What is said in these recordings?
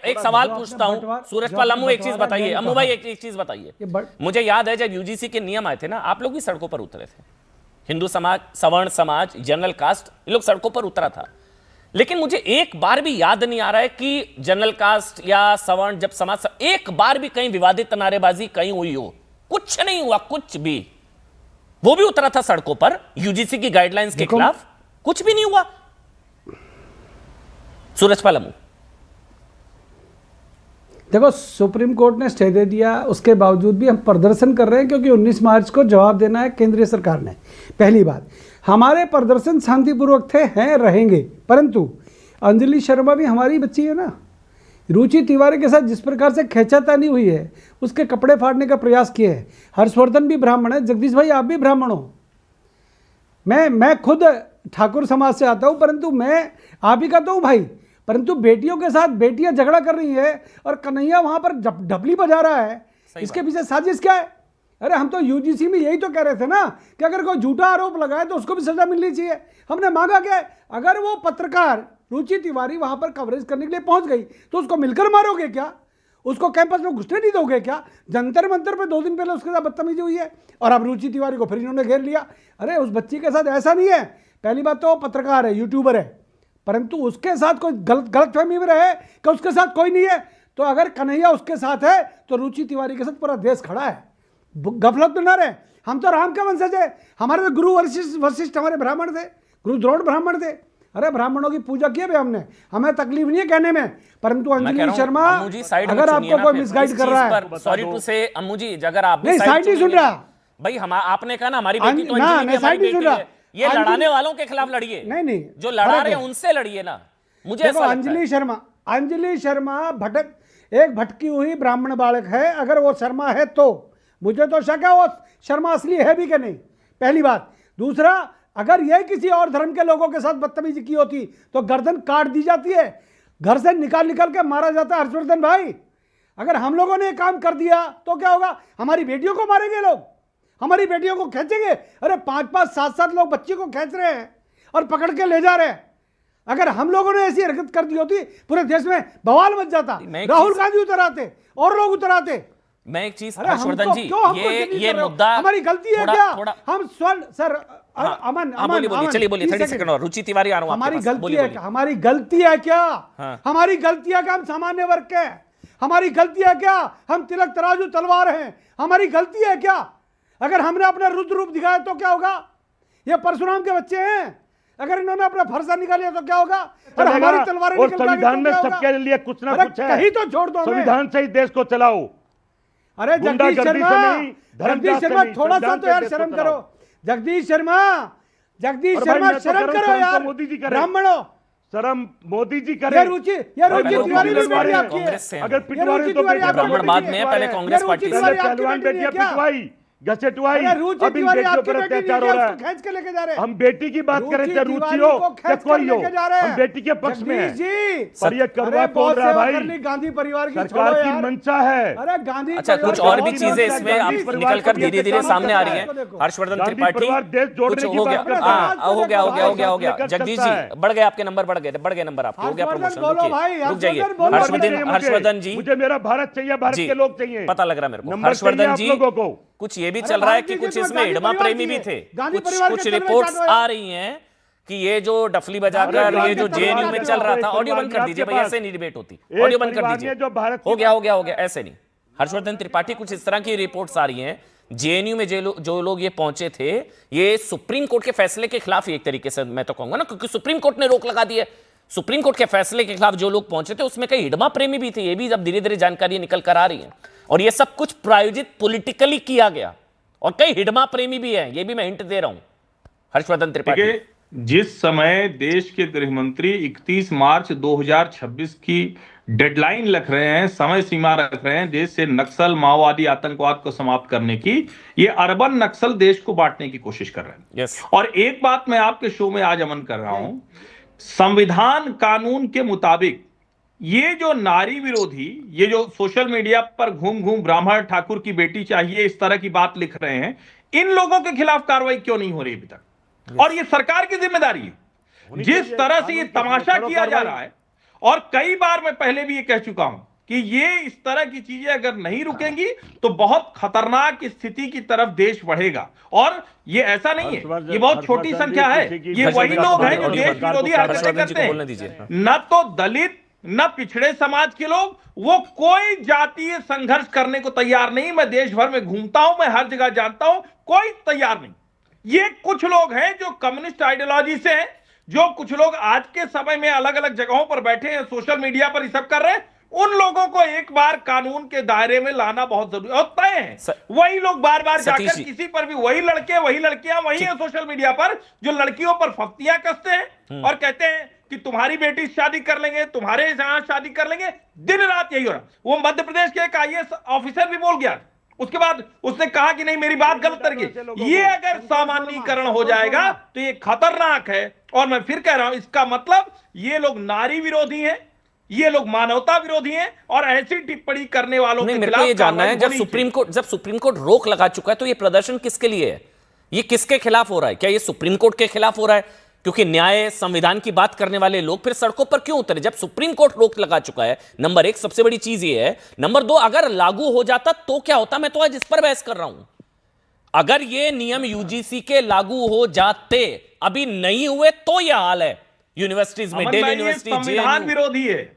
एक सवाल पूछता हूं सूरजपाल अम्मू, एक चीज बताइए अम्मू भाई, एक चीज बताइए। मुझे याद है जब यूजीसी के नियम आए थे ना, आप लोग भी सड़कों पर उतरे थे, हिंदू समाज, सवर्ण समाज, जनरल कास्ट, ये लोग सड़कों पर उतरा था। लेकिन मुझे एक बार भी याद नहीं आ रहा है कि जनरल कास्ट या सवर्ण जब समाज एक बार भी कहीं विवादित नारेबाजी कहीं हुई हो। कुछ नहीं हुआ, कुछ भी। वो भी उतरा था सड़कों पर यूजीसी की गाइडलाइंस के खिलाफ, कुछ भी नहीं हुआ। सूरजपाल अम्मू, देखो सुप्रीम कोर्ट ने स्टे दे दिया, उसके बावजूद भी हम प्रदर्शन कर रहे हैं क्योंकि 19 मार्च को जवाब देना है केंद्रीय सरकार ने। पहली बात, हमारे प्रदर्शन शांतिपूर्वक थे, हैं, रहेंगे, परंतु अंजलि शर्मा भी हमारी बच्ची है ना। रुचि तिवारी के साथ जिस प्रकार से खींचातानी हुई है, उसके कपड़े फाड़ने का प्रयास किए है। हर्षवर्धन भी ब्राह्मण है, जगदीश भाई आप भी ब्राह्मण हो, मैं खुद ठाकुर समाज से आता हूँ, परंतु मैं आप ही कहता हूँ भाई, परंतु बेटियों के साथ बेटियां झगड़ा कर रही है और कन्हैया वहां पर ढपली बजा रहा है। इसके पीछे साजिश क्या है? अरे हम तो यूजीसी में यही तो कह रहे थे ना कि अगर कोई झूठा आरोप लगाए तो उसको भी सजा मिलनी चाहिए। हमने मांगा क्या? अगर वो पत्रकार रुचि तिवारी वहां पर कवरेज करने के लिए पहुंच गई तो उसको मिलकर मारोगे क्या? उसको कैंपस में घुसने नहीं दोगे क्या? जंतर मंतर पे 2 दिन पहले उसके साथ बदतमीजी हुई है और अब रुचि तिवारी को फिर इन्होंने घेर लिया। अरे उस बच्ची के साथ ऐसा नहीं है। पहली बात तो वो पत्रकार है, यूट्यूबर है, परंतु उसके साथ कोई गलतफहमी में रहे कि उसके साथ कोई नहीं है, तो अगर कन्हैया उसके साथ है तो रुचि तिवारी के साथ पूरा देश खड़ा है। गफलत में ना रहे। हम तो राम के वंशज है, हमारे तो गुरु वशिष्ठ हमारे ब्राह्मण थे, गुरु द्रोण ब्राह्मण थे। अरे ब्राह्मणों की पूजा की है हमने, हमें तकलीफ नहीं है कहने में, परंतु अंजलि शर्मा अगर आपको कोई मिसगाइड कर रहा है, सॉरी टू से अम्मू जी, अगर आप नहीं साइड नहीं सुन रहा भाई, आपने कहा ना हमारी बेटी तो अंजलि हमारी बेटी है, ये लड़ाने वालों के खिलाफ लड़िए। नहीं, जो लड़ा रहे हैं उनसे लड़िए ना। मुझे ऐसा अंजलि शर्मा एक भटकी हुई ब्राह्मण बालक है। अगर वो शर्मा है तो मुझे तो शक है वो शर्मा असली है भी कि नहीं, पहली बात। दूसरा, अगर ये किसी और धर्म के लोगों के साथ बदतमीजी की होती तो गर्दन काट दी जाती है, घर से निकाल के मारा जाता है। हर्षवर्धन भाई, अगर हम लोगों ने काम कर दिया तो क्या होगा? हमारी बेटियों को मारेंगे लोग, हमारी बेटियों को खींचेंगे। अरे 5-5, 7-7 लोग बच्ची को खींच रहे हैं और पकड़ के ले जा रहे हैं। अगर हम लोगों ने ऐसी हरकत कर दी होती पूरे देश में बवाल मच जाता, राहुल गांधी उतर आते और लोग उतर आते। मैं एक चीज, हर्षवर्धन जी, ये मुद्दा हमारी गलती है क्या? हम स्वर्ण सर अमन चलिए बोलिए, 30 सेकंड और। रुचि तिवारी आ रहा हूं, हमारी गलती है क्या? हमारी गलती है क्या? हमारी गलती है क्या? हम सामान्य वर्ग के, हमारी गलती है क्या? हम तिलक तराजू तलवार हैं, हमारी गलती है क्या? अगर हमने अपना रुद्र रूप दिखाया तो क्या होगा? ये परशुराम के बच्चे हैं, अगर इन्होंने अपना फरसा निकालिया तो क्या होगा? और हमारी तलवारें निकल गई, संविधान में सबके लिए कुछ ना कुछ है, कहीं तो छोड़ दो, संविधान से ही देश को चलाओ। अरे जगदीश शर्मा थोड़ा सा तो यार शर्म करो। जगदीश शर्मा शर्म करो यार। मोदी जी करे, ब्राह्मणों शर्म मोदी जी करे। ये रुचि तिवारी भी बेटी आपकी है। अगर पिटवारी तो ब्राह्मण बाद में, पहले कांग्रेस पार्टी से पहलवान बेटियां पिटवाई, घसीटुआई, अब इन बेटियों पर अत्याचार हो रहा है। खींच के लेके जा रहे हैं। हम बेटी की बात करें चाहे रुचि हो या कोई हो, हम बेटी के पक्ष में हैं। पर ये करवा कौन रहा है भाई? गांधी परिवार की सरकार की मंशा है। अरे गांधी, अच्छा कुछ और भी चीजें इसमें आप निकलकर धीरे धीरे सामने आ रही हैं। हर्षवर्धन त्रिपाठी, कुछ हो गया। जगदीश जी बढ़ गए, आपके नंबर बढ़ गए नंबर आपके, हो गया प्रमोशन। रुक जाइए हर्षवर्धन जी, मुझे मेरा भारत चाहिए, भारत के लोग चाहिए, पता लग रहा है मेरे को। हर्षवर्धन जी, कुछ ये भी चल रहा है कि कुछ इसमें हिडमा प्रेमी भी थे। कुछ रिपोर्ट्स आ रही हैं कि ये जो डफली बजाकर ये जो जेएनयू में चल रहा था, ऑडियो बंद कर दीजिए भाई, ऐसे नहीं डिबेट होती, ऑडियो बंद कर दीजिए। हो गया, ऐसे नहीं। हर्षवर्धन त्रिपाठी, कुछ इस तरह की रिपोर्ट्स आ रही हैं, जेएनयू में जो लोग ये पहुंचे थे, ये सुप्रीम कोर्ट के फैसले के खिलाफ, एक तरीके से मैं तो कहूंगा ना, क्योंकि सुप्रीम कोर्ट ने रोक लगा दी है। सुप्रीम कोर्ट के फैसले के खिलाफ जो लोग पहुंचे थे उसमें कई हिडमा प्रेमी भी थे। ये भी अब धीरे धीरे जानकारी निकल कर आ रही है, और ये सब कुछ प्रायोजित पॉलिटिकली किया गया, और कई हिडमा प्रेमी भी हैं, ये भी मैं हिंट दे रहा हूं। हर्षवर्धन त्रिपाठी, जिस समय देश के गृह मंत्री 31 मार्च 2026 की डेडलाइन रख रहे हैं, समय सीमा रख रहे हैं देश से नक्सल, माओवादी, आतंकवाद को समाप्त करने की, ये अर्बन नक्सल देश को बांटने की कोशिश कर रहे हैं। और एक बात मैं आपके शो में आज अमन कर रहा हूं, संविधान कानून के मुताबिक ये जो नारी विरोधी, ये जो सोशल मीडिया पर घूम ब्राह्मण ठाकुर की बेटी चाहिए इस तरह की बात लिख रहे हैं, इन लोगों के खिलाफ कार्रवाई क्यों नहीं हो रही अभी तक? और ये सरकार की जिम्मेदारी है। जिस तरह से ये तमाशा किया जा रहा है और कई बार मैं पहले भी ये कह चुका हूं कि ये इस तरह की चीजें अगर नहीं रुकेंगी तो बहुत खतरनाक स्थिति की तरफ देश बढ़ेगा। और ये ऐसा नहीं है, ये बहुत छोटी संख्या है, ये वही लोग हैं जो देश विरोधी हरकतें करते हैं। न तो दलित न पिछड़े समाज के लोग, वो कोई जातीय संघर्ष करने को तैयार नहीं। मैं देश भर में घूमता हूं, मैं हर जगह जानता हूं, कोई तैयार नहीं। ये कुछ लोग हैं जो कम्युनिस्ट आइडियोलॉजी से हैं, जो कुछ लोग आज के समय में अलग अलग जगहों पर बैठे हैं, सोशल मीडिया पर ये सब कर रहे हैं। उन लोगों को एक बार कानून के दायरे में लाना बहुत जरूरी और तय है। वही लोग बार बार जाकर किसी पर भी, वही लड़के वही लड़कियां वही है सोशल मीडिया पर जो लड़कियों पर फफ्तियां कसते हैं और कहते हैं कि तुम्हारी बेटी शादी कर लेंगे, तुम्हारे यहां शादी कर लेंगे। दिन रात यही हो रहा। वो मध्य प्रदेश के एक IAS ऑफिसर भी बोल गया, उसके बाद उसने कहा कि नहीं मेरी बात गलत तरह। ये अगर सामान्यीकरण हो जाएगा तो ये खतरनाक है। और मैं फिर कह रहा हूं, इसका मतलब ये लोग नारी विरोधी हैं, ये लोग मानवता विरोधी हैं और ऐसी टिप्पणी करने वालों के खिलाफ ये जानना है, जब सुप्रीम कोर्ट रोक लगा चुका है तो ये प्रदर्शन किसके लिए है? ये किसके खिलाफ हो रहा है? क्या ये सुप्रीम कोर्ट के खिलाफ हो रहा है? क्योंकि न्याय संविधान की बात करने वाले लोग फिर सड़कों पर क्यों उतरे जब सुप्रीम कोर्ट रोक लगा चुका है? नंबर 1 सबसे बड़ी चीज ये है। नंबर 2, अगर लागू हो जाता तो क्या होता? मैं तो आज इस पर बहस कर रहा हूं। अगर ये नियम UGC के लागू हो जाते, अभी नहीं हुए तो यह हाल है यूनिवर्सिटीज में, दिल्ली यूनिवर्सिटी। संविधान विरोधी है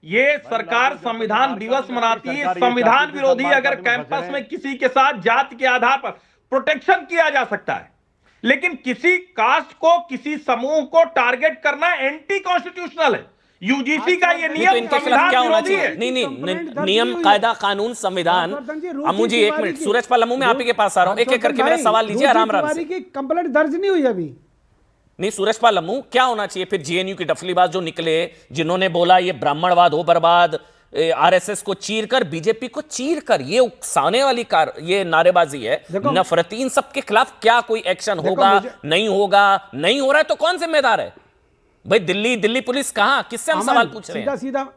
ये। सरकार संविधान दिवस मनाती है, संविधान विरोधी। अगर कैंपस में किसी के साथ जाति के आधार पर प्रोटेक्शन किया जा सकता है, लेकिन किसी कास्ट को, किसी समूह को टारगेट करना एंटी कॉन्स्टिट्यूशनल है। UGC का ये नियम संविधान क्या होना विरोधी है। नहीं, नियम, कायदा, कानून, संविधान। अब मुझे 1 मिनट, सूरज पाल मैं आप ही के पास आ रहा हूं। एक एक करके मेरा सवाल लीजिए आराम से। कंप्लेंट दर्ज नहीं हुई अभी। नहीं, सूरजपाल लम्मू, क्या होना चाहिए फिर? JNU की डफलीबाज जो निकले, जिन्होंने बोला ये ब्राह्मणवाद हो बर्बाद, RSS को चीरकर, बीजेपी को चीरकर, ये उकसाने वाली ये नारेबाजी है, नफरती, इन सब के खिलाफ क्या कोई एक्शन होगा? नहीं होगा? नहीं हो रहा है तो कौन जिम्मेदार है भाई? दिल्ली पुलिस कहां? किससे हम सवाल पूछ रहे हैं? सीधा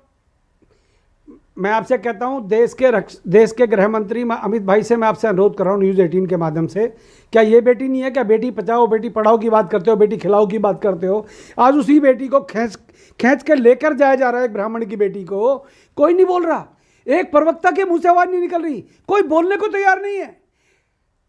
मैं आपसे कहता हूं, देश के गृह मंत्री अमित भाई से मैं आपसे अनुरोध कर रहा हूं न्यूज़ 18 के माध्यम से, क्या ये बेटी नहीं है? क्या बेटी बचाओ बेटी पढ़ाओ की बात करते हो, बेटी खिलाओ की बात करते हो? आज उसी बेटी को खींच के लेकर जाया जा रहा है, एक ब्राह्मण की बेटी को। कोई नहीं बोल रहा, एक प्रवक्ता के मुंह से आवाज नहीं निकल रही, कोई बोलने को तैयार नहीं है।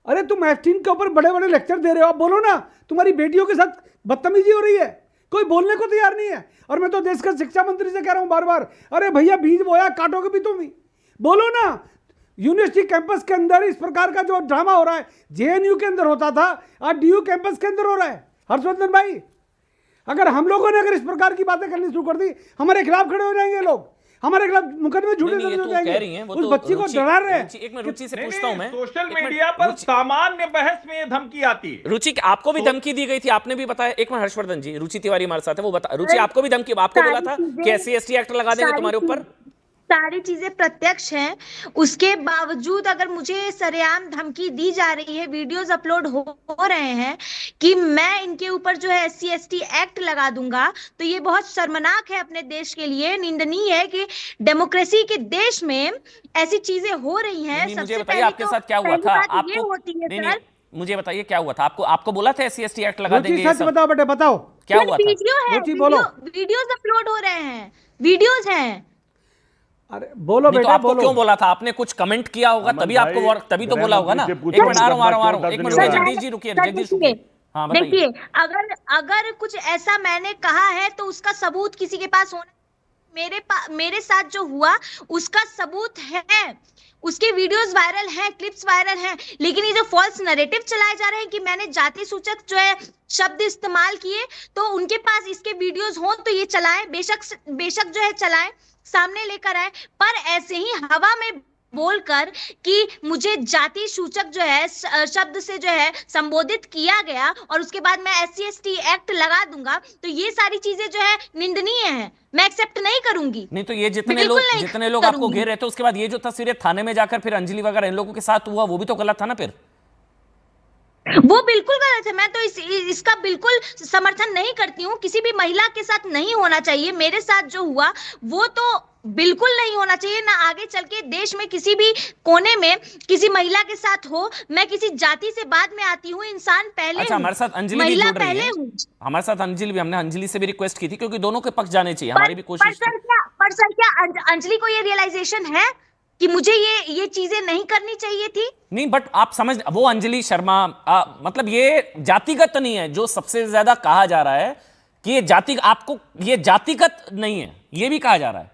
अरे तुम F-18 के ऊपर बड़े बड़े लेक्चर दे रहे हो, आप बोलो ना। तुम्हारी बेटियों के साथ बदतमीजी हो रही है, कोई बोलने को तैयार नहीं है। और मैं तो देश के शिक्षा मंत्री से कह रहा हूं बार बार, अरे भैया बीज बोया, काटोगे भी तुम ही, बोलो ना। यूनिवर्सिटी कैंपस के अंदर इस प्रकार का जो ड्रामा हो रहा है, JNU के अंदर होता था, आज DU कैंपस के अंदर हो रहा है। हर्षवर्धन भाई, अगर हम लोगों ने अगर इस प्रकार की बातें करनी शुरू कर दी, हमारे खिलाफ खड़े हो जाएंगे लोग, हमारे खिलाफ मुकदमे झूठे दर्ज हो जाएंगे। उस बच्ची को डरा रहे हैं। एक मिनट रुचि से पूछता हूं मैं, सोशल मीडिया पर सामान्य बहस में ये धमकी आती है। रुचि, आपको भी धमकी दी गई थी, आपने भी बताया। एक मिनट, हर्षवर्धन जी, रुचि तिवारी हमारे साथ है, वो बता। रुचि, आपको भी धमकी, आपको बोला था कि SC/ST एक्ट लगा देंगे तुम्हारे ऊपर? सारी चीजें प्रत्यक्ष हैं, उसके बावजूद अगर मुझे सरेआम धमकी दी जा रही है, वीडियोस अपलोड हो रहे हैं कि मैं इनके ऊपर जो है SC/ST एक्ट लगा दूंगा, तो ये बहुत शर्मनाक है अपने देश के लिए, निंदनीय है कि डेमोक्रेसी के देश में ऐसी चीजें हो रही हैं। मुझे बताइए आपके साथ क्या हुआ था? आपको मुझे बताइए क्या हुआ था? आपको बोला था SC/ST एक्ट लगा देंगे? सच बताओ बेटे, बताओ क्या हुआ था? वीडियोस अपलोड हो रहे हैं, वीडियोस हैं। अरे बोलो बेटा, आपको क्यों बोला था? आपने कुछ कमेंट किया होगा तभी आपको, तभी तो बोला होगा ना। एक मिनट, आ रहा हूं। एक मिनट जगदीश जी रुकिए, जगदीश रुकिए। हाँ, देखिए, अगर कुछ ऐसा मैंने कहा है तो उसका सबूत किसी के पास होना। मेरे साथ जो हुआ उसका सबूत है, उसके वीडियोस वायरल हैं, क्लिप्स वायरल हैं। लेकिन ये जो फॉल्स नैरेटिव चलाए जा रहे हैं कि मैंने जाति सूचक जो है शब्द इस्तेमाल किए, तो उनके पास इसके वीडियोस हों तो ये चलाएं, बेशक जो है चलाएं, सामने लेकर आए। पर ऐसे ही हवा में बोलकर कि मुझे जाति सूचक जो है शब्द से जो है संबोधित किया गया और उसके बाद मैं SC/ST एक्ट लगा दूंगा, तो ये सारी चीजें जो है निंदनीय है, मैं एक्सेप्ट नहीं करूंगी। नहीं तो ये जितने लोग आपको घेर रहे थे, उसके बाद ये जो तस्वीरें थाने में जाकर फिर अंजलि वगैरह इन लोगों के साथ हुआ, वो भी तो गलत था ना फिर? वो बिल्कुल गलत है। मैं तो इसका बिल्कुल समर्थन नहीं करती हूँ। किसी भी महिला के साथ नहीं होना चाहिए। मेरे साथ जो हुआ वो तो बिल्कुल नहीं होना चाहिए। ना आगे चल के देश में किसी भी कोने में किसी महिला के साथ हो। मैं किसी जाति से बाद में आती हूँ, इंसान पहले अच्छा, हूँ, हमारे साथ अंजलि भी महिला जुड़ रही पहले है। हूँ। हमारे साथ अंजलि भी, हमने अंजलि से भी रिक्वेस्ट की थी क्योंकि दोनों के पक्ष जाने चाहिए। हमारी भी कोशिश थी। पर सर क्या अंजलि को ये रियलाइजेशन है कि मुझे ये चीजें नहीं करनी चाहिए थी? नहीं, बट आप समझ, वो अंजलि शर्मा मतलब ये जातिगत नहीं है जो सबसे ज्यादा कहा जा रहा है कि ये जाति, आपको ये जातिगत नहीं है, ये भी कहा जा रहा है।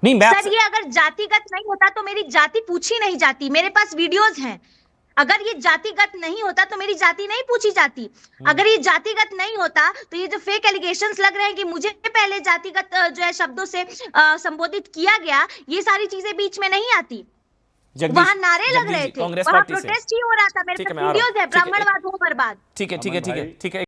नहीं, मैं सर ये अगर जातिगत नहीं होता तो मेरी जाति पूछी नहीं जाती। मेरे पास वीडियोस हैं। अगर ये जातिगत नहीं होता तो मेरी जाति नहीं पूछी जाती। अगर ये जातिगत नहीं होता तो ये जो फेक एलिगेशंस लग रहे हैं कि मुझे पहले जातिगत जो है शब्दों से संबोधित किया गया, ये सारी चीजें बीच में नहीं आती। वहां नारे लग रहे थे, वहां प्रोटेस्ट ही हो रहा था। मेरे पास वीडियोस है, ब्राह्मणवाद हो बर्बाद। ठीक है, ठीक है, ठीक है, ठीक है।